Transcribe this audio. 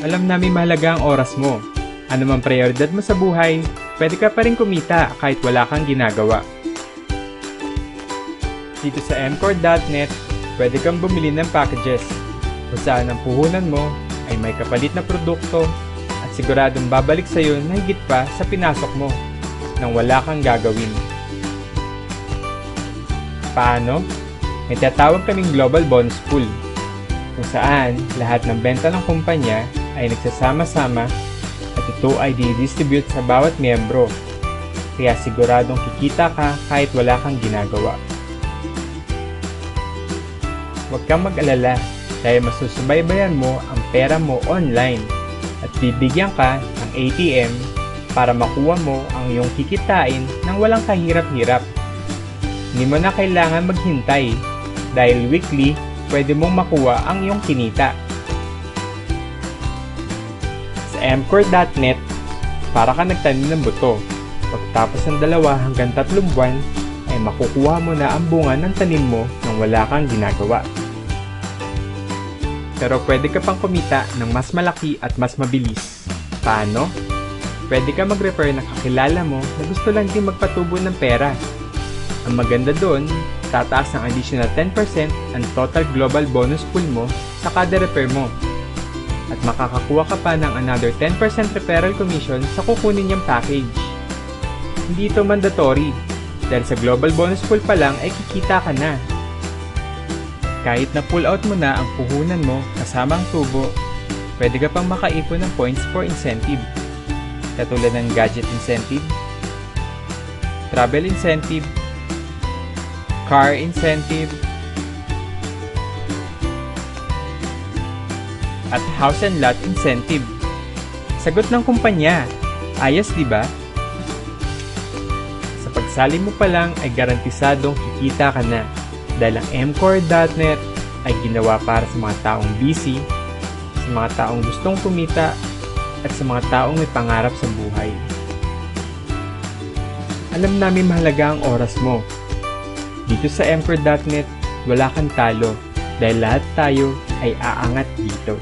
Alam namin mahalaga ang oras mo. Ano mang prioridad mo sa buhay, pwede ka pa rin kumita kahit wala kang ginagawa. Dito sa mcore.net, pwede kang bumili ng packages kung saan ang puhunan mo ay may kapalit na produkto at siguradong babalik sa iyo na higit pa sa pinasok mo nang wala kang gagawin. Paano? May tatawag kaming Global Bonus Pool kung saan lahat ng benta ng kumpanya ay nagsasama-sama at ito ay di-distribute sa bawat miyembro. Kaya siguradong kikita ka kahit wala kang ginagawa. Huwag kang mag-alala dahil masusubaybayan mo ang pera mo online at bibigyan ka ng ATM para makuha mo ang iyong kikitain nang walang kahirap-hirap. Hindi mo na kailangan maghintay dahil weekly pwede mong makuha ang iyong kinita. Sa mcore.net, para ka nagtanim ng buto. Pagkatapos ng 2 hanggang 3 buwan, ay makukuha mo na ang bunga ng tanim mo nang wala kang ginagawa. Pero pwede ka pang kumita ng mas malaki at mas mabilis. Paano? Pwede ka mag-refer ng kakilala mo na gusto lang din magpatubo ng pera. Ang maganda doon, tataas ng additional 10% ang total global bonus pool mo sa kada refer mo. At makakakuha ka pa ng another 10% referral commission sa kukunin niyang package. Hindi ito mandatory, dahil sa global bonus pool pa lang ay kikita ka na. Kahit na pull out mo na ang puhunan mo kasama ang tubo, pwede ka pang makaipon ng points for incentive, katulad ng gadget incentive, travel incentive, car incentive, at house and lot incentive. Sagot ng kumpanya, ayos di ba? Sa pagsali mo pa lang ay garantisadong kikita ka na dahil ang mcore.net ay ginawa para sa mga taong busy, sa mga taong gustong kumita, at sa mga taong may pangarap sa buhay. Alam namin mahalaga ang oras mo. Dito sa mcore.net, wala kang talo dahil lahat tayo ay aangat dito.